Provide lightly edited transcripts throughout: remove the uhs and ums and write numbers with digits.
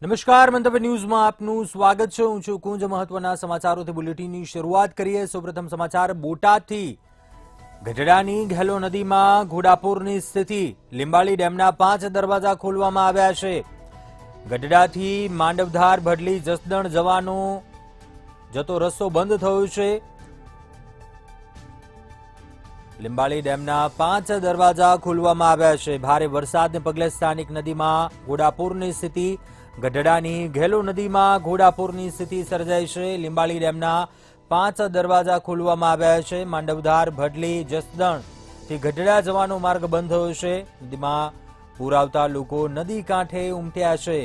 નમસ્કાર, મંતવ્ય ન્યૂઝમાં આપનું સ્વાગત છે. હું છું કુંજ. મહત્વના સમાચારોથી બુલેટિનની શરૂઆત કરીએ. સૌપ્રથમ સમાચાર બોટાદથી. ગઢડાની ઘેલો નદીમાં ઘોડાપૂરની સ્થિતિ. લીંબાળી ડેમના 5 દરવાજા ખોલવામાં આવ્યા છે. ગઢડાથી માંડવધાર ભડલી જસદણ જતો રસ્તો બંધ થયો છે. લીંબાળી ડેમના 5 દરવાજા ખોલવામાં આવ્યા છે. ભારે વરસાદને પગલે સ્થાનિક નદીમાં ઘોડાપૂરની સ્થિતિ. ગઢડાની ઘેલો નદીમાં ઘોડાપૂરની સ્થિતિ સર્જાઈ છે. લીંબાળી ડેમના 5 દરવાજા ખોલવામાં આવ્યા છે. માંડવધાર ભડલી જસદણથી ગઢડા જવાનો માર્ગ બંધ થયો છે. નદીમાં પૂર આવતા લોકો નદી કાંઠે ઉમટ્યા છે.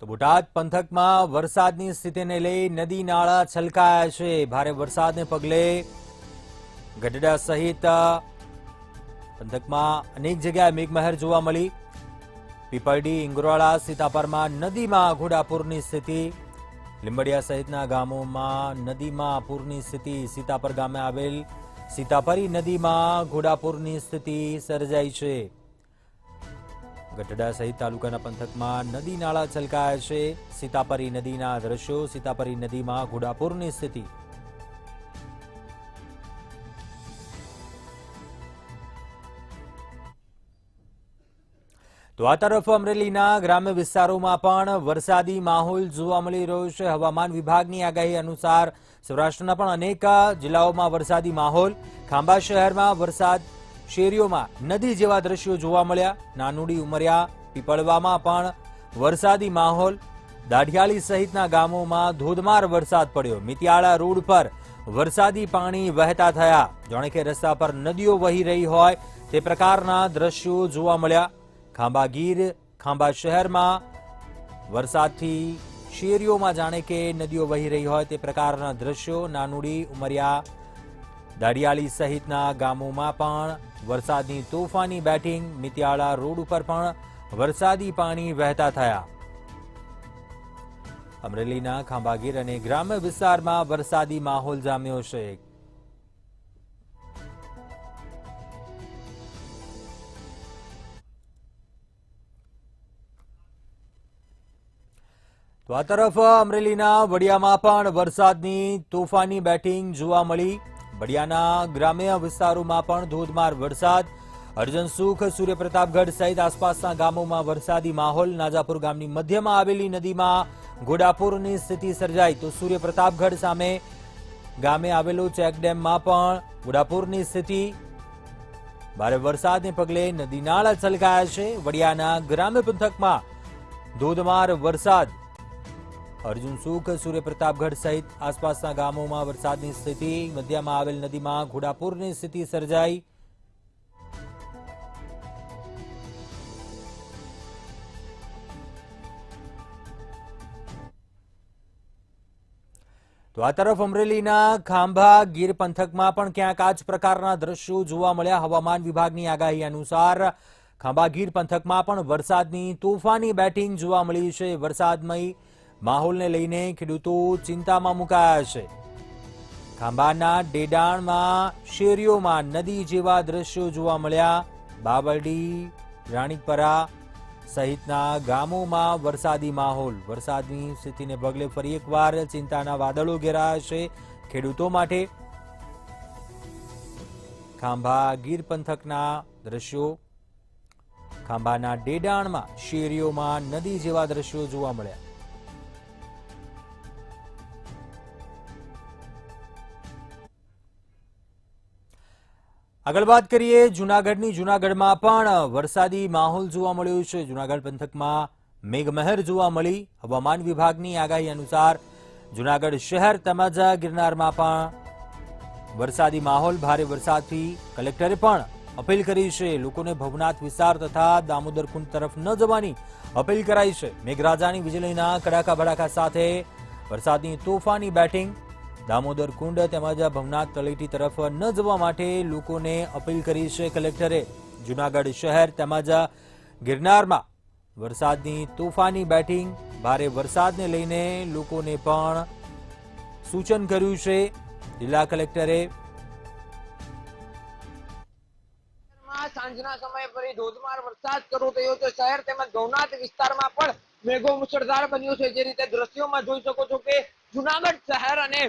તો બોટાદ પંથકમાં વરસાદની સ્થિતિને લઈ નદી નાળા છલકાયા છે. ભારે વરસાદને પગલે ગઢડા સહિત પંથકમાં અનેક જગ્યાએ મેઘમહેર જોવા મળી. પીપળડી, ઇંગરોળા, સીતાપરમાં નદીમાં ઘોડાપૂરની સ્થિતિ. લીંબડિયા સહિતના ગામોમાં નદીમાં પૂરની સ્થિતિ. સીતાપર ગામે આવેલ સીતાપરી નદીમાં ઘોડાપૂરની સ્થિતિ સર્જાઈ છે. ગઢડા સહિત તાલુકાના પંથકમાં નદી નાળા છલકાયા છે. સીતાપરી નદીના દ્રશ્યો. સીતાપરી નદીમાં ઘોડાપૂરની સ્થિતિ. તો આ તરફ અમરેલીના ગ્રામ્ય વિસ્તારોમાં પણ વરસાદી માહોલ જોવા મળી રહ્યો છે. હવામાન વિભાગની આગાહી અનુસાર સૌરાષ્ટ્રના પણ અનેક જિલ્લાઓમાં વરસાદી માહોલ. ખાંભા શહેરમાં વરસાદ, શેરીઓમાં નદી જેવા દ્રશ્યો જોવા મળ્યા. નાનુડી, ઉમરિયા, પીપળવામાં પણ વરસાદી માહોલ. દાઢિયાળી સહિતના ગામોમાં ધોધમાર વરસાદ પડ્યો. મિતિયાળા રોડ પર વરસાદી પાણી વહેતા થયા. જાણે કે રસ્તા પર નદીઓ વહી રહી હોય તે પ્રકારના દ્રશ્યો જોવા મળ્યા. ખાંભા શહેરમાં વરસાદથી શેરીઓમાં જાણે કે નદીઓ વહી રહી હોય તે પ્રકારના દ્રશ્યો. નાનુડી, ઉમરિયા, દાઢિયાળી સહિતના ગામોમાં પણ વરસાદની તોફાની બેટિંગ. મિતિયાળા રોડ ઉપર પણ વરસાદી પાણી વહેતા થયા. અમરેલીના ખાંભાગીર અને ગ્રામ્ય વિસ્તારમાં વરસાદી માહોલ જામ્યો છે. તો આ તરફ અમરેલીના વડિયામાં પણ વરસાદની તોફાની બેટિંગ જોવા મળી. વડિયાના ગ્રામ્ય વિસ્તારોમાં પણ ધોધમાર વરસાદ. અર્જનસુખ, સૂર્યપ્રતાપગઢ સહિત આસપાસના ગામોમાં વરસાદી માહોલ. નાજાપુર ગામની મધ્યમાં આવેલી નદીમાં ઘોડાપૂરની સ્થિતિ સર્જાઈ. તો સૂર્યપ્રતાપગઢ સામે ગામે આવેલો ચેકડેમમાં પણ ઘોડાપૂરની સ્થિતિ. ભારે વરસાદને પગલે નદી નાળા છલકાયા છે. વડિયાના ગ્રામ્ય પંથકમાં ધોધમાર વરસાદ. અર્જુનસુખ, સૂર્યપ્રતાપગઢ સહિત આસપાસના ગામોમાં વરસાદની સ્થિતિ. મધ્યમાં આવેલ નદીમાં ઘોડાપૂરની સ્થિતિ સર્જાઈ. તો આ તરફ અમરેલીના ખાંભા ગીર પંથકમાં પણ ક્યાંક આ જ પ્રકારના દ્રશ્યો જોવા મળ્યા. હવામાન વિભાગની આગાહી અનુસાર ખાંભા ગીર પંથકમાં પણ વરસાદની તોફાની બેટિંગ જોવા મળી છે. વરસાદમય માહોલને લઈને ખેડૂતો ચિંતામાં મુકાયા છે. ખાંભાના ડેડાણમાં શેરીઓમાં નદી જેવા દ્રશ્યો જોવા મળ્યા. બાવરડી, રાણીપરા સહિતના ગામોમાં વરસાદી માહોલ. વરસાદની સ્થિતિને પગલે ફરી એકવાર ચિંતાના વાદળો ઘેરાયા છે ખેડૂતો માટે. ખાંભા ગીર પંથકના દ્રશ્યો. ખાંભાના ડેડાણમાં શેરીઓમાં નદી જેવા દ્રશ્યો જોવા મળ્યા. આગળ વાત કરીએ જૂનાગઢની. જૂનાગઢમાં પણ વરસાદી માહોલ જોવા મળ્યો છે. જૂનાગઢ પંથકમાં મેઘમહેર જોવા મળી. હવામાન વિભાગની આગાહી અનુસાર જૂનાગઢ શહેર તેમજ ગિરનારમાં પણ વરસાદી માહોલ. ભારે વરસાદથી કલેક્ટરે પણ અપીલ કરી છે. લોકોને ભવનાથ વિસ્તાર તથા દામોદર કુંડ તરફ ન જવાની અપીલ કરાઈ છે. મેઘરાજાની વીજળીના કડાકા ભડાકા સાથે વરસાદની તોફાની બેટિંગ. દામોદર કુંડ તેમજ ભવનાથ તળેટી તરફ ન જવા માટે લોકોને અપીલ કરી છે કલેક્ટરે. જૂનાગઢ શહેર તેમજ ગિરનારમાં વરસાદની તોફાની બેટિંગ, ભારે વરસાદને લઈને લોકોને પણ સૂચન કર્યું છે જિલ્લા કલેક્ટરે. સાંજના સમયે ફરી ધોધમાર વરસાદ શરૂ થયો છે. શહેર તેમજ ભવનાથ વિસ્તારમાં પણ મેઘો મુશળધાર બન્યો છે. જે રીતે દ્રશ્યોમાં જોઈ શકો છો કે જુનાગઢ શહેર અને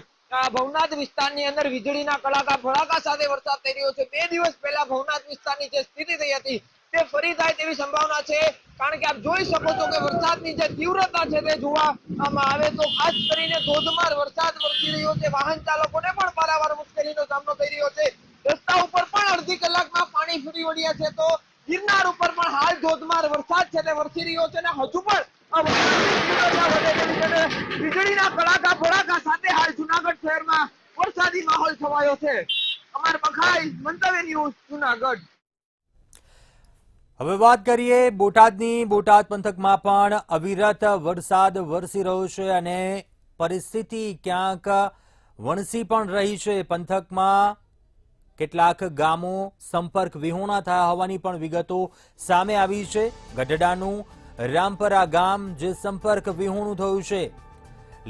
ભવનાથ વિસ્તારની અંદર વીજળીના કડાકા ભડાકા સાથે વરસાદ થઈ રહ્યો છે. 2 દિવસ પહેલા ભવનાથ વિસ્તારની જે સ્થિતિ થઈ હતી તે ફરી થાય તેવી સંભાવના છે. કારણ કે આપ જોઈ શકો છો કે વરસાદની જે તીવ્રતા છે તે જોવામાં આવે તો ખાસ કરીને ધોધમાર વરસાદ વરસી રહ્યો છે. વાહન ચાલકોને પણ પારાવાર મુશ્કેલીનો સામનો થઈ રહ્યો છે. રસ્તા ઉપર પણ અડધી કલાકમાં પાણી ફરી વળ્યા છે. તો ગિરનાર ઉપર પણ હાલ ધોધમાર વરસાદ છે તે વરસી રહ્યો છે અને હજુ પણ વીજળીના કડાકા ભડાકા સાથે હાલ જુનાગઢ શહેરમાં વરસાદી માહોલ છવાયો છે. અમાર બખાઈ મંતવ્ય ન્યૂઝ જુનાગઢ. હવે વાત કરીએ બોટાદની. બોટાદ પંથકમાં પણ અવિરત વરસાદ વરસી રહ્યો છે અને પરિસ્થિતિ ક્યાંક વણસી પણ રહી છે. પંથકમાં કેટલાક ગામો સંપર્ક વિહોણા થયા હોવાની પણ વિગતો સામે આવી છે. ગઢડાનું રામપરા ગામ જે સંપર્ક વિહોણું થયું છે.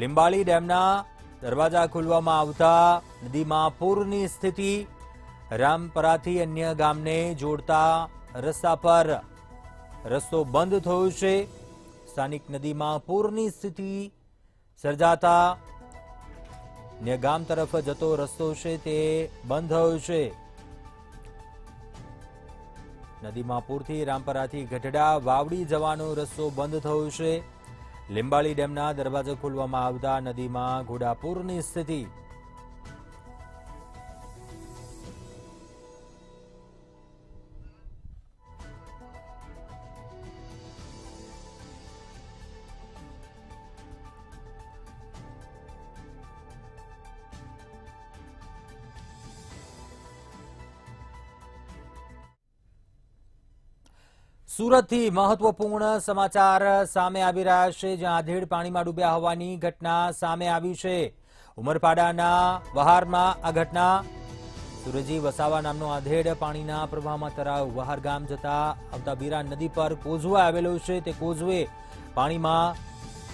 લીંબાળી ડેમના દરવાજા ખોલવામાં આવતા નદીમાં પૂરની સ્થિતિ. રામપરાથી અન્ય ગામને જોડતા રસ્તા પર રસ્તો બંધ થયો છે. સ્થાનિક નદીમાં પૂરની સ્થિતિ સર્જાતા અન્ય ગામ તરફ જતો રસ્તો છે તે બંધ થયો છે. નદીમાં પૂરથી રામપરાથી ગઢડા વાવડી જવાનો રસ્તો બંધ થયો છે. લીંબાળી ડેમના દરવાજા ખોલવામાં આવતા નદીમાં ઘોડાપૂરની સ્થિતિ. સુરતથી મહત્વપૂર્ણ સમાચાર સામે આવી રહ્યા છે, જ્યાં આધેડ પાણીમાં ડૂબ્યા હોવાની ઘટના સામે આવી છે. ઉમરપાડાના વહારમાં આ ઘટના. સુરજી વસાવા નામનો આધેડ પાણીના પ્રવાહમાં તરાવ. વહાર ગામ જતા આવતા બીરા નદી પર કોઝવે આવેલો છે. તે કોઝવે પાણીમાં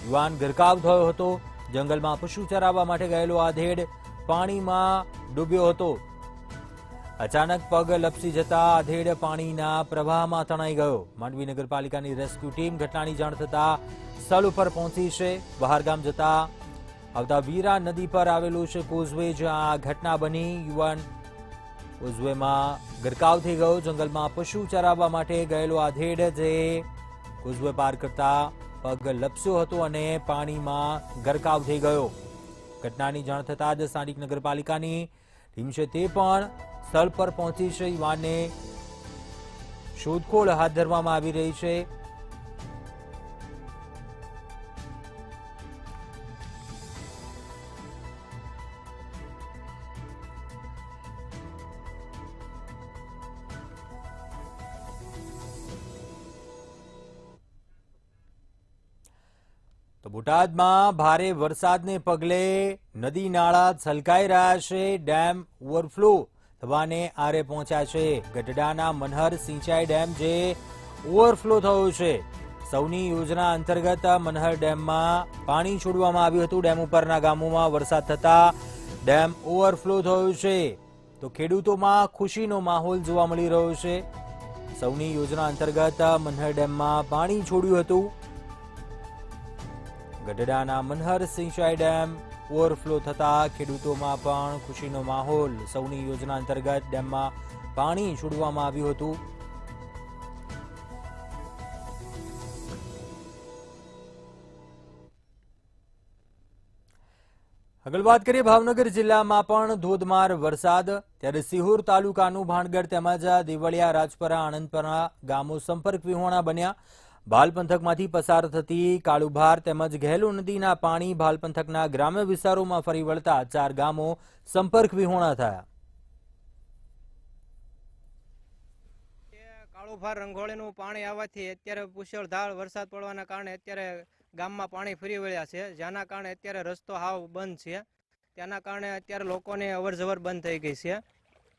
યુવાન ગરકાવ થયો હતો. જંગલમાં પશુ ચરાવવા માટે ગયેલો આધેડ પાણીમાં ડૂબ્યો હતો. અચાનક પગ લપસી જતા આધેડ પાણીના પ્રવાહમાં તણાઈ ગયો. માંડવી નગરપાલિકાની રેસ્ક્યુ ટીમ ઘટનાની જાણ થતા સ્થળ ઉપર પહોંચી છે. બહારગામ જતા આવતા વીરા નદી પર આવેલું છે કોઝવે, જ્યાં આ ઘટના બની. યુવાન કોઝવેમાં ગરકાવ થઈ ગયો. જંગલમાં પશુ ચરાવવા માટે ગયેલો આધેડ જે કોઝવે પાર કરતા પગ લપસ્યો હતો અને પાણીમાં ગરકાવ થઈ ગયો. ઘટનાની જાણ થતા જ સ્થાનિક નગરપાલિકાની ટીમ છે તે પણ સ્થળ પર પહોંચી છે. યુવાનને શોધખોળ હાથ ધરવામાં આવી રહી છે. તો બોટાદમાં ભારે વરસાદને પગલે નદી નાળા છલકાઈ રહ્યા છે. ડેમ ઓવરફ્લો થવાને આરે પહોંચ્યા છે. ગઢડાના મનહર સિંચાઈ ડેમ જે ઓવરફ્લો થયો છે. સૌની યોજના અંતર્ગત મનહર ડેમમાં પાણી છોડવામાં આવ્યું હતું. ડેમ ઉપરના ગામોમાં વરસાદ થતા ડેમ ઓવરફ્લો થયો છે. તો ખેડૂતોમાં ખુશીનો માહોલ જોવા મળી રહ્યો છે. સૌની યોજના અંતર્ગત મનહર ડેમમાં પાણી છોડ્યું હતું. ગઢડાના મનહર સિંચાઈ ડેમ ઓવરફ્લો થતા ખેડૂતોમાં પણ ખુશીનો માહોલ. સૌની યોજના અંતર્ગત ડેમમાં પાણી છોડવામાં આવ્યું હતું. આગળ વાત કરીએ ભાવનગર જિલ્લામાં પણ ધોધમાર વરસાદ. ત્યારે સિહોર તાલુકાનું ભાણગઢ તેમજ દેવળિયા, રાજપરા, આણંદપરા ગામો સંપર્ક વિહોણા બન્યા. ભાલ પંથકમાંથી પસાર થતી કાળુભાર તેમજ ઘેલો નદીના પાણી ભાલ પંથકના ગ્રામ્ય વિસ્તારોમાં ફરી વળતા 4 ગામો સંપર્ક વિહોણા થયા. કાળુભાર રંઘોળીનું પાણી આવવાથી અત્યારે મુશળધાર વરસાદ પડવાના કારણે અત્યારે ગામમાં પાણી ફરી વળ્યા છે, જેના કારણે અત્યારે રસ્તો હાવ બંધ છે. તેના કારણે અત્યારે લોકોની અવરજવર બંધ થઈ ગઈ છે.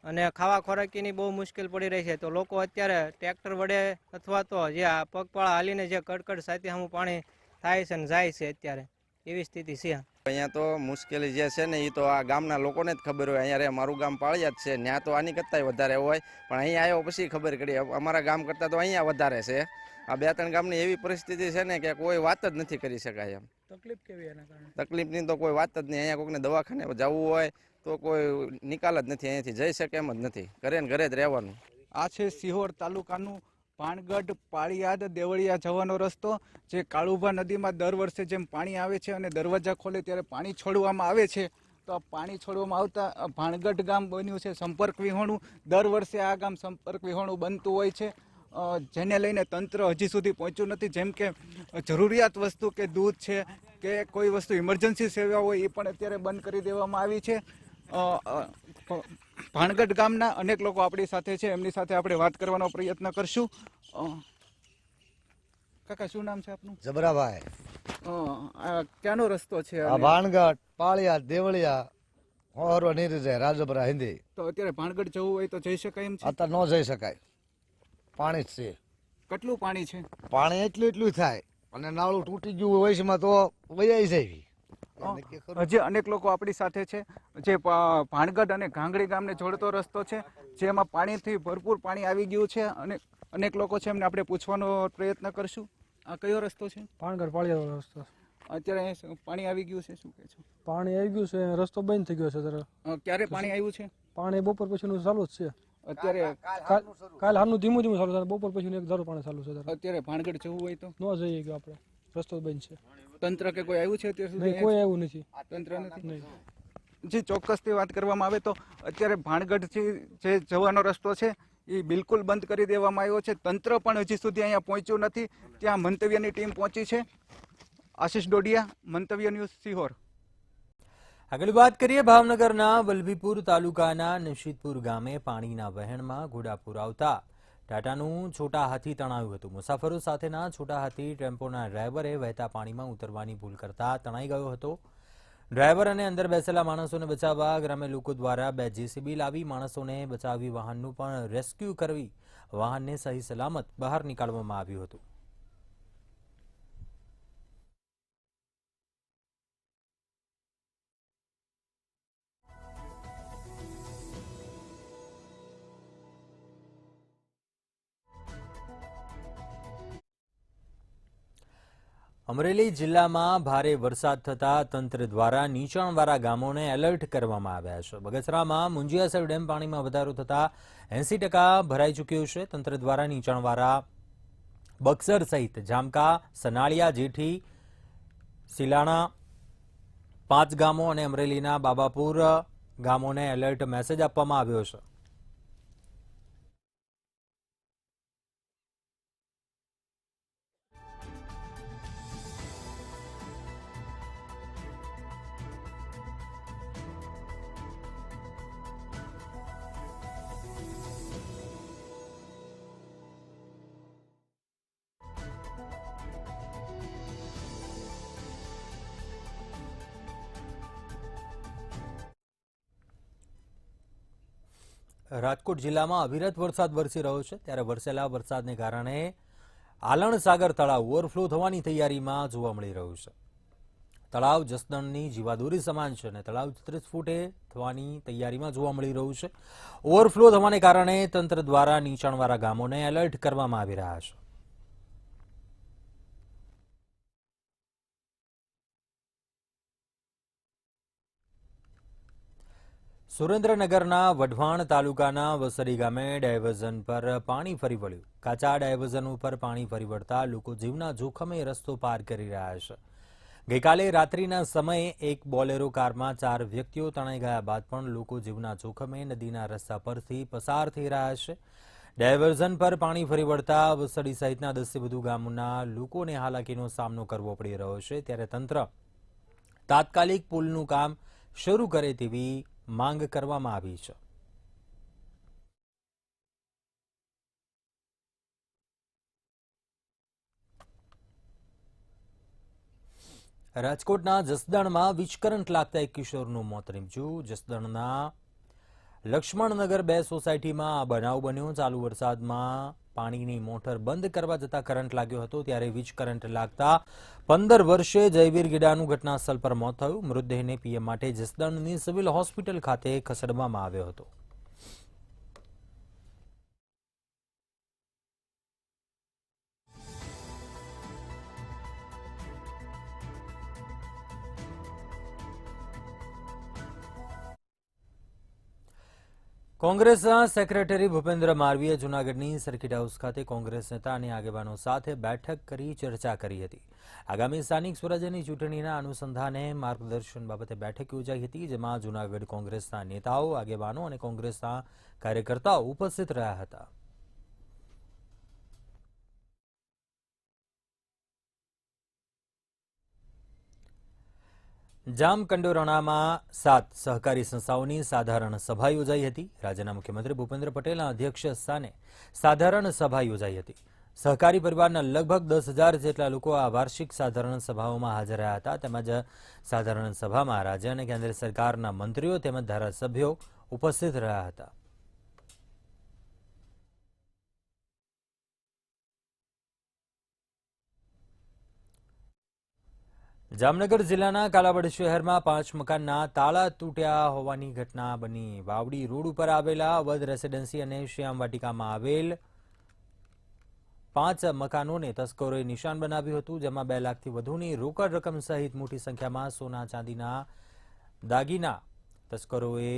અને ખાવા ખોરાકીની બહુ મુશ્કેલ પડી રહી છે. તો લોકો અત્યારે ટ્રેક્ટર વડે અથવા તો જે આ પગપાળા હાલીને જે કડકડ સાથે સામું પાણી થાય છે અને જાય છે, અત્યારે એવી સ્થિતિ છે. અહીંયા તો મુશ્કેલી જે છે ને એ તો આ ગામના લોકોને જ ખબર હોય. અહીંયા મારું ગામ પાળિયાદ છે, ત્યાં તો આની કરતાંય વધારે હોય, પણ અહીંયા આવ્યો પછી ખબર પડી અમારા ગામ કરતાં તો અહીંયા વધારે છે. આ 2-3 ગામની એવી પરિસ્થિતિ છે ને કે કોઈ વાત જ નથી કરી શકાય એમ. તકલીફ કેવી એના કારણે? તકલીફની તો કોઈ વાત જ નહીં. અહીંયા કોઈને દવાખાને જવું હોય તો કોઈ નિકાલ જ નથી, અહીંયાથી જઈ શકે એમ જ નથી. ઘરે ને ઘરે જ રહેવાનું. આ છે સિહોર તાલુકાનું ભાણગઢ પાળિયાદ દેવળિયા જવાનો રસ્તો, જે કાળુભા નદીમાં દર વર્ષે જેમ પાણી આવે છે અને દરવાજા ખોલે ત્યારે પાણી છોડવામાં આવે છે, તો આ પાણી છોડવામાં આવતા ભાણગઢ ગામ બન્યું છે સંપર્ક વિહોણું. દર વર્ષે આ ગામ સંપર્ક વિહોણું બનતું હોય છે, જેને લઈને તંત્ર હજી સુધી પહોંચ્યું નથી. જેમ કે જરૂરિયાત વસ્તુ કે દૂધ છે કે કોઈ વસ્તુ ઇમરજન્સી સેવા હોય એ પણ અત્યારે બંધ કરી દેવામાં આવી છે. ભાણગઢ ગામના અનેક લોકો આપણી સાથે છે, એમની સાથે આપણે વાત કરવાનો પ્રયત્ન કરશું. કાકા, શું નામ છે આપનું? જબરાભાઈ. આ ક્યાંનો રસ્તો છે? આ ભાણગઢ પાળિયાદ દેવળિયા હોરો નીરજે રાજપરા હિન્દી. તો અત્યારે ભાણગઢ જવું હોય તો જઈ શકાય એમ છે? અત્યારે ન જઈ શકાય, પાણી જ છે. કેટલું પાણી છે? પાણી એટલું થાય અને નાળું તૂટી ગયું હોય છે તો વૈયાઈ જાય. હજી અનેક લોકો આપણી સાથે છે, જે ભાણગઢ અને ઘાંગડી ગામને જોડતો રસ્તો છે, જેમાં પાણીથી ભરપૂર પાણી આવી ગયું છે, અને અનેક લોકો છે, એમને આપણે પૂછવાનો પ્રયત્ન કરશું. આ કયો રસ્તો છે? ભાણગઢ પાળિયાદનો રસ્તો. અત્યારે અહીં પાણી આવી ગયું છે, શું કહે છે? પાણી આવી ગયું છે, રસ્તો બંધ થઈ ગયો છે અત્યારે. ક્યારે પાણી આવ્યું છે? પાણી બપોર પછીનું ચાલુ જ છે અત્યારે. કાલ હાલનું ધીમું ધીમું ચાલુ થાય, બપોર પછીનું એક ધારું પાણી ચાલુ છે. અત્યારે ભાણગઢ જવું હોય તો ન જઈએ ગયો આપણે, રસ્તો બંધ છે. તંત્ર કે કોઈ આવ્યું છે અત્યાર સુધી? નહીં, કોઈ આવ્યું નથી. તંત્ર નથી. નહીં. જે ચોક્કસથી વાત કરવામાં આવે તો અત્યારે ભાણગઢથી જે જવાનો રસ્તો છે એ બિલકુલ બંધ કરી દેવામાં આવ્યો છે. તંત્ર પણ હજી સુધી અહીંયા પહોંચ્યું નથી. ત્યાં મંતવ્યની ટીમ પહોંચી છે. આશિષ ડોડિયા, મંતવ્ય ન્યૂઝ, સિહોર. આગળ વાત કરીએ ભાવનગરના વલભીપુર તાલુકાના નશીદપુર ગામે પાણીના વહેણમાં ઘોડાપુર આવતા ટાટાનું છોટા હાથી તણાયું હતું. મુસાફરો સાથેના છોટા હાથી ટેમ્પોના ડ્રાઈવરે વહેતા પાણીમાં ઉતરવાની ભૂલ કરતા તણાઈ ગયો હતો. ડ્રાઈવર અને અંદર બેસેલા માણસોને બચાવવા ગ્રામ્ય લોકો દ્વારા 2 જેસીબી લાવી માણસોને બચાવી વાહનનું પણ રેસ્ક્યુ કરી વાહનને સહી સલામત બહાર નીકાળવામાં આવ્યું હતું. અમરેલી જિલ્લામાં ભારે વરસાદ થતા તંત્ર દ્વારા નીચાણવાળા ગામોને એલર્ટ કરવામાં આવ્યા છે. બગસરામાં મુંજિયાસર ડેમ પાણીમાં વધારો થતા 80% ભરાઈ ચૂક્યો છે. તંત્ર દ્વારા નીચાણવાળા બક્સર સહિત જામકા, સનાળિયા, જેઠી, સિલાણા 5 ગામો અને અમરેલીના બાબાપુર ગામોને એલર્ટ મેસેજ આપવામાં આવ્યો છે. રાજકોટ જિલ્લામાં અવિરત વરસાદ વરસી રહ્યો છે, ત્યારે વરસેલા વરસાદને કારણે આલણ સાગર તળાવ ઓવરફ્લો થવાની તૈયારીમાં જોવા મળી રહ્યું છે. તળાવ જસદણની જીવાદોરી સમાન છે અને તળાવ 30 ફૂટે થવાની તૈયારીમાં જોવા મળી રહ્યું છે. ઓવરફ્લો થવાને કારણે તંત્ર દ્વારા નીચાણવાળા ગામોને એલર્ટ કરવામાં આવી રહ્યા છે. સુરેન્દ્રનગરના વઢવાણ તાલુકાના વસરી ગામે ડાયવર્ઝન પર પાણી ફરી વળ્યું. કાચા ડાયવર્ઝન ઉપર પાણી ફરી વળતા લોકો જીવના જોખમે રસ્તો પાર કરી રહ્યા છે. ગઈકાલે રાત્રિના સમયે એક બોલેરો કારમાં 4 વ્યક્તિઓ તણાઈ ગયા બાદ પણ લોકો જીવના જોખમે નદીના રસ્તા પરથી પસાર થઈ રહ્યા છે. ડાયવર્ઝન પર પાણી ફરી વળતા વસડી સહિતના 10 થી વધુ ગામના લોકોને હાલાકીનો સામનો કરવો પડી રહ્યો છે. ત્યારે તંત્ર તાત્કાલિક પુલનું કામ શરૂ કરે તેવી માંગ કરવામાં આવી છે. રાજકોટના જસદણમાં વીજ કરંટ લાગતા એક કિશોરનું મોત નીપજ્યું. જસદણના લક્ષ્મણનગર 2 સોસાયટીમાં આ બનાવ બન્યો. ચાલુ વરસાદમાં પાણીની મોટર બંધ કરવા જતાં કરંટ લાગ્યો હતો, ત્યારે વીજ કરંટ લાગતા 15 વર્ષીય જયવીર ગીડાનું ઘટનાસ્થળ પર મોત થયું. મૃતદેહને પીએમ માટે જસદણની સિવિલ હોસ્પિટલ ખાતે ખસેડવામાં આવ્યો હતો. કોંગ્રેસના સેક્રેટરી ભૂપેન્દ્ર માલવીએ જૂનાગઢની સર્કિટ હાઉસ ખાતે કોંગ્રેસ નેતા અને આગેવાનો સાથે બેઠક કરી ચર્ચા કરી હતી. આગામી સ્થાનિક સ્વરાજ્યની ચૂંટણીના અનુસંધાને માર્ગદર્શન બાબતે બેઠક યોજાઈ હતી, જેમાં જૂનાગઢ કોંગ્રેસના નેતાઓ, આગેવાનો અને કોંગ્રેસના કાર્યકર્તાઓ ઉપસ્થિત રહ્યા હતા. જામકંડોરણામાં 7 સહકારી સંસ્થાઓની સાધારણ સભા યોજાઈ હતી. રાજ્યના મુખ્યમંત્રી ભૂપેન્દ્ર પટેલના અધ્યક્ષ સ્થાને સાધારણ સભા યોજાઈ હતી. સહકારી પરિવારના લગભગ 10,000 જેટલા લોકો આ વાર્ષિક સાધારણ સભાઓમાં હાજર રહ્યા હતા. તેમજ સાધારણ સભામાં રાજ્ય અને કેન્દ્ર સરકારના મંત્રીઓ તેમજ ધારાસભ્યો ઉપસ્થિત રહ્યા હતા. જામનગર જિલ્લાના કાલાવડ શહેરમાં 5 મકાનના તાળા તૂટ્યા હોવાની ઘટના બની. વાવડી રોડ ઉપર આવેલા અવધ રેસિડેન્સી અને શ્યામ વાટિકામાં આવેલ 5 મકાનોને તસ્કરોએ નિશાન બનાવ્યું હતું, જેમાં 2 લાખથી વધુની રોકડ રકમ સહિત મોટી સંખ્યામાં સોના ચાંદીના દાગીના તસ્કરોએ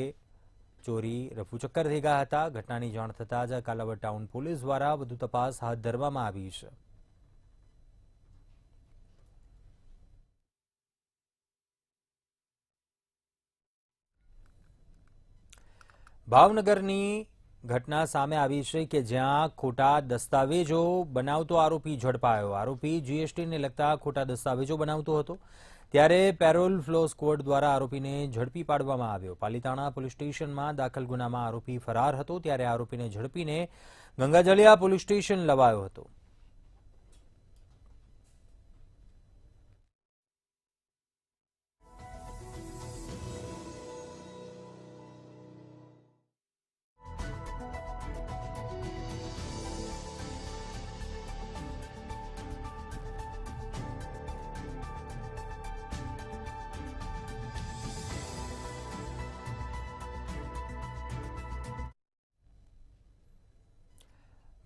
ચોરી રફુચક્કર થઈ ગયા હતા. ઘટનાની જાણ થતાં જ કાલાવડ ટાઉન પોલીસ દ્વારા વધુ તપાસ હાથ ધરવામાં આવી છે. ભાવનગરની ઘટના સામે આવી છે કે જ્યાં ખોટા દસ્તાવેજો બનાવતો આરોપી ઝડપાયો. આરોપી જીએસટીને લગતા ખોટા દસ્તાવેજો બનાવતો હતો, ત્યારે પેરોલ ફ્લો સ્ક્વોડ દ્વારા આરોપીને ઝડપી પાડવામાં આવ્યો. પાલીતાણા પોલીસ સ્ટેશનમાં દાખલ ગુનામાં આરોપી ફરાર હતો, ત્યારે આરોપીને ઝડપીને ગંગાજળિયા પોલીસ સ્ટેશન લવાયો હતો.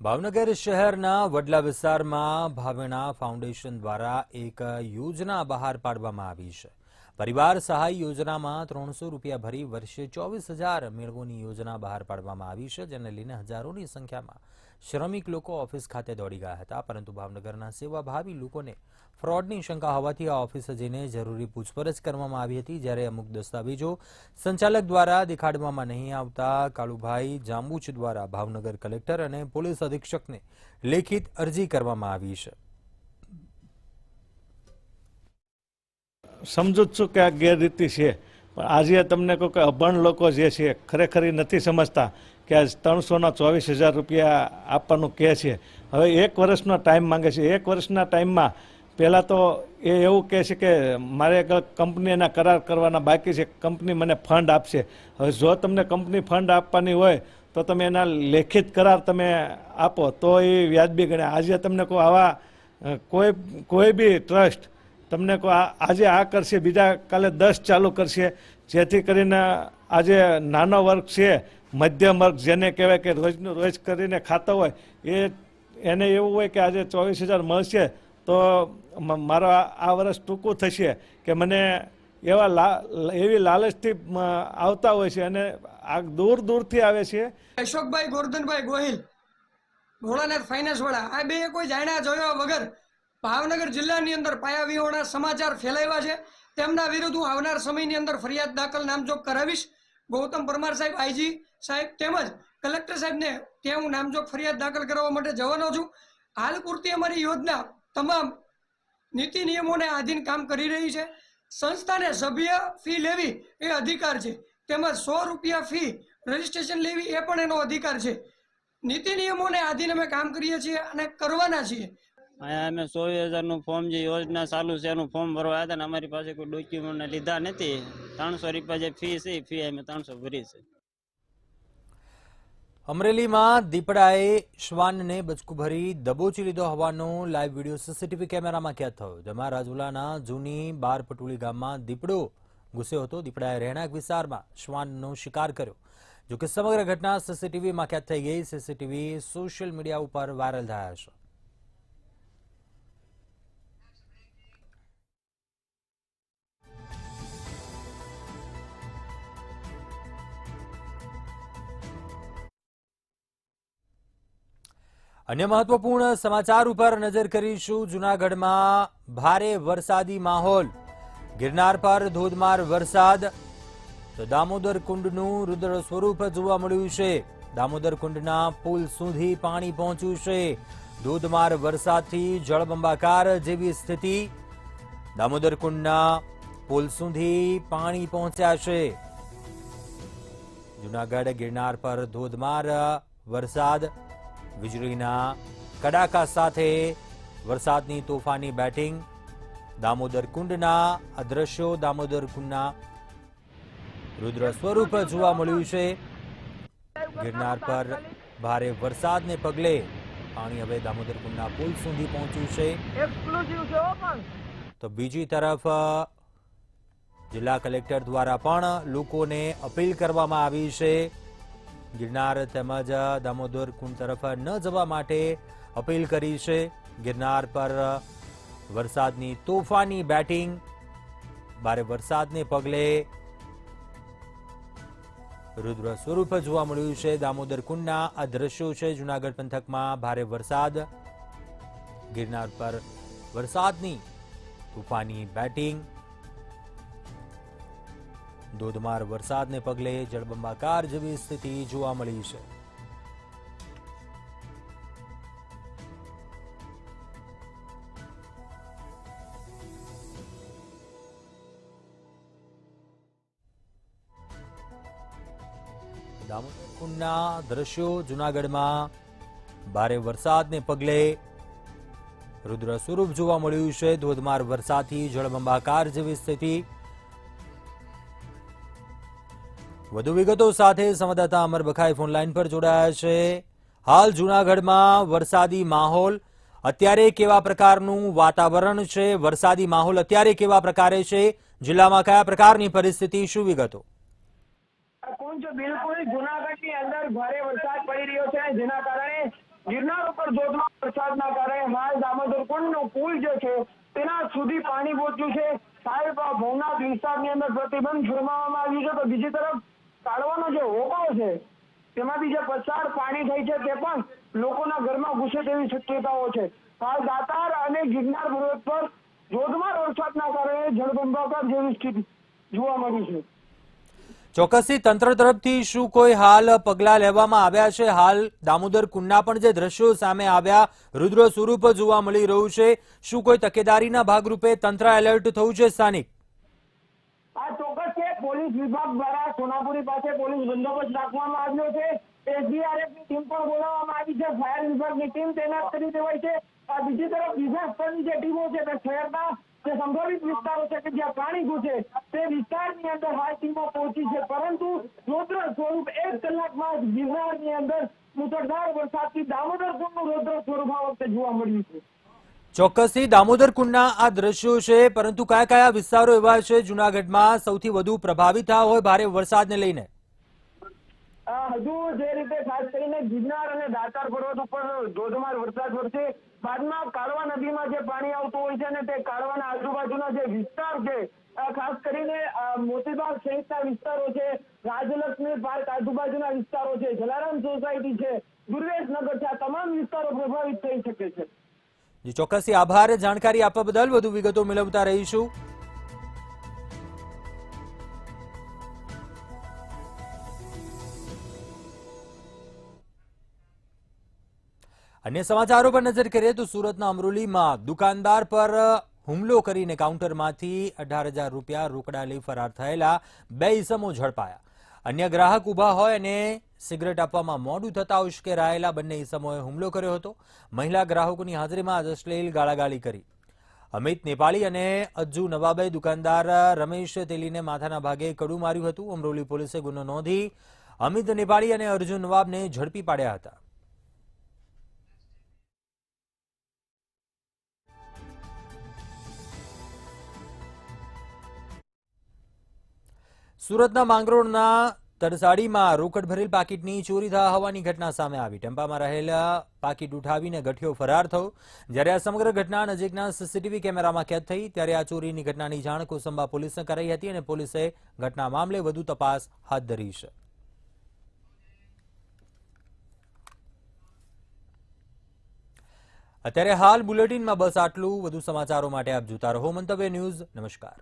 ભાવનગર શહેરના વડલા વિસ્તારમાં ભાવેણા ફાઉન્ડેશન દ્વારા એક યોજના બહાર પાડવામાં આવી છે. પરિવાર સહાય યોજનામાં 300 રૂપિયા ભરી વર્ષે 24,000 મેળવોની યોજના બહાર પાડવામાં આવી છે, જેને લઈને હજારોની સંખ્યામાં શ્રમિક લોકો ઓફિસ ખાતે દોડી ગયા હતા. પરંતુ ભાવનગરના સેવાભાવી લોકોને ફ્રોડની શંકા હોવાથી આ ઓફિસે જઈને જરૂરી પૂછપરછ કરવામાં આવી હતી, જ્યારે અમુક દસ્તાવેજો સંચાલક દ્વારા દેખાડવામાં નહીં આવતા કાળુભાઈ જાંબુચ દ્વારા ભાવનગર કલેક્ટર અને પોલીસ અધિક્ષકને લેખિત અરજી કરવામાં આવી છે. સમજુ જ છું કે આ ગેરરીતિ છે, પણ આજે તમને કહું કે અભણ લોકો જે છે ખરેખર નથી સમજતા કે આ 324,000 રૂપિયા આપવાનું કહે છે. હવે 1 વર્ષનો ટાઈમ માંગે છે. 1 વર્ષના ટાઈમમાં પહેલાં તો એ એવું કહે છે કે મારે કંપનીના કરાર કરવાના બાકી છે, કંપની મને ફંડ આપશે. હવે જો તમને કંપની ફંડ આપવાની હોય તો તમે એના લેખિત કરાર તમે આપો તો એ વ્યાજબી ગણે. આજે તમને કહો આવા કોઈ બી ટ્રસ્ટ તમને કહો આજે આ કરશે, બીજા કાલે 10 ચાલુ કરશે, જેથી કરીને આજે નાનો વર્ગ છે, મધ્યમ વર્ગ જેને કહેવાય કે રોજનું રોજ કરીને ખાતા હોય એને એવું હોય કે આજે 24,000 મળશે તો મારો આ વર્ષ ટૂંકું થશે કે મને એવી લાલચથી આવતા હોય છે અને આ દૂર દૂરથી આવે છે. અશોકભાઈ ગોરધનભાઈ ગોહિલ ભોળાનાથ ફાઇનાન્સ વાળા આ બે કોઈ જાણ્યા જોયા વગર ભાવનગર જિલ્લાની અંદર પાયાવિહોણા સમાચાર ફેલાવ્યા છે. તેમના વિરુદ્ધ હું આવનાર સમયની અંદર ફરિયાદ દાખલ નામજોગ કરાવીશ. ગૌતમ પરમાર સાહેબ, આઈજી સાહેબ તેમજ કલેક્ટર સાહેબને ત્યાં હું નામજોગ ફરિયાદ દાખલ કરવા માટે જવાનો છું. હાલ પૂરતી અમારી યોજના તમામ નીતિ નિયમોને આધીન કામ કરી રહી છે. સંસ્થાને સભ્ય ફી લેવી એ અધિકાર છે, તેમજ 100 રૂપિયા ફી રજીસ્ટ્રેશન લેવી એ પણ એનો અધિકાર છે. નીતિ નિયમોને આધીન અમે કામ કરીએ છીએ અને કરવાના છીએ. અહીંયા અમે 24,000 ફોર્મ જે યોજના ચાલુ છે એનું ફોર્મ ભરવા આવ્યા હતા ને અમારી પાસે કોઈ ડોક્યુમેન્ટ લીધા નથી. 300 રૂપિયા જે ફી છે એ ફી અમે 300 ભરી છે. અમરેલીમાં દીપડાએ શ્વાનને બચકું ભરી દબોચી લીધો હોવાનો લાઈવ વિડીયો સીસીટીવી કેમેરામાં કેદ થયો, જેમાં રાજુલાના જૂની બારપટુલી ગામમાં દીપડો ઘૂસ્યો હતો. દીપડાએ રહેણાંક વિસ્તારમાં શ્વાનનો શિકાર કર્યો. જોકે સમગ્ર ઘટના સીસીટીવીમાં કેદ થઈ ગઈ. સીસીટીવી સોશિયલ મીડિયા ઉપર વાયરલ થયા છે. અન્ય મહત્વપૂર્ણ સમાચાર ઉપર નજર કરીશું. જૂનાગઢમાં ભારે વરસાદી માહોલ. ગિરનાર પર ધોધમાર વરસાદ. તો દામોદર કુંડનું રુદ્ર સ્વરૂપ જોવા મળ્યું છે. દામોદર કુંડના પુલ સુધી પાણી પહોંચ્યું છે. ધોધમાર વરસાદથી જળબંબાકાર જેવી સ્થિતિ. દામોદર કુંડના પુલ સુધી પાણી પહોંચ્યા છે. જૂનાગઢ ગિરનાર પર ધોધમાર વરસાદ. વીજળીના કડાકા સાથે વરસાદની તોફાની બેટિંગ. દામોદર કુંડના આ દ્રશ્યો, દામોદર કુંડના રુદ્ર સ્વરૂપ જોવા મળ્યું છે. ગિરનાર પર ભારે વરસાદને પગલે પાણી હવે દામોદર કુંડના પુલ સુધી પહોંચ્યું છે. તો બીજી તરફ જિલ્લા કલેક્ટર દ્વારા પણ લોકોને અપીલ કરવામાં આવી છે. ગિરનાર તેમજ દામોદર કુંડ તરફ ન જવા માટે અપીલ કરી છે. ગિરનાર પર વરસાદની તોફાની બેટિંગ. ભારે વરસાદને પગલે રુદ્ર સ્વરૂપ જોવા મળ્યું છે. દામોદર કુંડના આ દ્રશ્યો છે. જૂનાગઢ પંથકમાં ભારે વરસાદ. ગિરનાર પર વરસાદની તોફાની બેટિંગ. ધોધમાર વરસાદને પગલે જળબંબાકાર જેવી સ્થિતિ જોવા મળી છે. દામોદર કુંડના દ્રશ્યો. જૂનાગઢમાં ભારે વરસાદને પગલે રુદ્ર સ્વરૂપ જોવા મળ્યું છે. ધોધમાર વરસાદથી જળબંબાકાર જેવી સ્થિતિ. વધુ વિગતો સાથે સંવાદદાતા અમર બખાઈ ફોનલાઈન પર જોડાયા છે. હાલ જૂનાગઢમાં વરસાદી માહોલ. અત્યારે કેવા પ્રકારનું વાતાવરણ છે? વરસાદી માહોલ અત્યારે કેવા પ્રકારે છે? જિલ્લામાં કયા પ્રકારની પરિસ્થિતિ? શું વિગતો? બિલકુલ જૂનાગઢની અંદર ભારે વરસાદ પડી રહ્યો છે, જેના કારણે ગિરનાર ઉપર ધોધમાર વરસાદના કારણે હાલ દામોદર કુંડનો પુલ જે છે તેના સુધી પાણી પહોંચ્યું છે. સાહેબ, ભવનાથ વિસ્તારની અંદર પ્રતિબંધ ફરમાવવામાં આવ્યું છે, તો બીજી તરફ કાઢવાનો જે હોકો છે તેમાંથી જે પસાર પાણી થાય છે તે પણ લોકોના ઘરમાં ઘૂસે તેવી શક્યતાઓ છે. હાલ દાતાર અને ગિરનાર પર્વત પર ધોધમાર વરસાદના કારણે જળબંબાકાર જેવી સ્થિતિ જોવા મળી છે. ચોક્કસથી તંત્ર તરફથી શું કોઈ હાલ પગલાં લેવામાં આવ્યા છે? હાલ દામોદર કુંડના પણ જે દ્રશ્યો સામે આવ્યા, રુદ્ર સ્વરૂપ જોવા મળી રહ્યું છે, શું કોઈ તકેદારીના ભાગરૂપે તંત્ર એલર્ટ થયું છે સ્થાનિક? આ ચોક્કસ છે. પોલીસ વિભાગ દ્વારા સોનાપુરી પાસે પોલીસ બંદોબસ્ત રાખવામાં આવ્યો છે. એસડીઆરએફની ટીમ પણ બોલાવવામાં આવી છે. ફાયર વિભાગની ટીમ તૈનાત કરી દેવાઈ છે. બીજી તરફ વિભાગ સ્તરની જે ટીમો છે તે શહેરના જે સંભવિત વિસ્તારો છે કે જ્યાં પાણી ઘૂસે તે વિસ્તારની અંદર હાલ ટીમો પહોંચી છે, પરંતુ રૌદ્ર સ્વરૂપ 1 કલાકમાં જ ગિરનારની અંદર મુસળધાર વરસાદથી દામોદર કુંડનું રૌદ્ર સ્વરૂપ આ વખતે જોવા મળ્યું છે. ચોક્કસથી દામોદર કુંડના આ દ્રશ્યો છે, પરંતુ કયા કયા વિસ્તારો એવા છે જૂનાગઢમાં સૌથી વધુ પ્રભાવિત થયા હોય ભારે વરસાદને લઈને? હજુ જે રીતે ખાસ કરીને ગિરનાર અને દાતાર પર્વત ઉપર ધોધમાર વરસાદ વરસે બાદમાં કાળવા નદીમાં જે પાણી આવતું હોય છે ને તે કાળવાના આજુબાજુના જે વિસ્તાર છે, ખાસ કરીને મોતીબાગ સહિતના વિસ્તારો છે, રાજલક્ષ્મી પાર્ક આજુબાજુના વિસ્તારો છે, જલારામ સોસાયટી છે, દુર્વેશનગર છે, આ તમામ વિસ્તારો પ્રભાવિત થઈ શકે છે. ચોક્કસથી આભાર. જાણકારી આપવા બદલ વધુ વિગતો મેળવતા રહીશું. અન્ય સમાચારો પર નજર કરીએ તો સુરતના અમરોલીમાં દુકાનદાર પર હુમલો કરીને કાઉન્ટરમાંથી 18,000 રૂપિયા રોકડા લઈ ફરાર થયેલા 2 ઇસમો ઝડપાયા. અન્ય ગ્રાહક ઊભા હોય અને સિગરેટ આપવામાં મોડું થતા ઉશ્કેરાયેલા બંને ઇસમોએ હુમલો કર્યો હતો. મહિલા ગ્રાહકોની હાજરીમાં જ અશ્લીલ ગાળાગાળી કરી. અમિત નેપાળી અને અજ્જુ નવાબે દુકાનદાર રમેશ તેલીને માથાના ભાગે કડું માર્યું હતું. અમરોલી પોલીસે ગુનો નોંધી અમિત નેપાળી અને અર્જુન નવાબને ઝડપી પાડ્યા હતા. સુરતના માંગરોળના તરસાડીમાં રોકડ ભરેલ પાકીટની ચોરી થયા હોવાની ઘટના સામે આવી. ટેમ્પામાં રહેલા પાકીટ ઉઠાવીને ગઠિયો ફરાર થયો. જ્યારે આ સમગ્ર ઘટના નજીકના સીસીટીવી કેમેરામાં કેદ થઈ ત્યારે આ ચોરીની ઘટનાની જાણ કોસંબા પોલીસને કરાઈ હતી અને પોલીસે ઘટના મામલે વધુ તપાસ હાથ ધરી છે. અત્યારે હાલ બુલેટિનમાં બસ આટલું. વધુ સમાચારો માટે આપ જોતા રહો મંતવ્ય ન્યૂઝ. નમસ્કાર.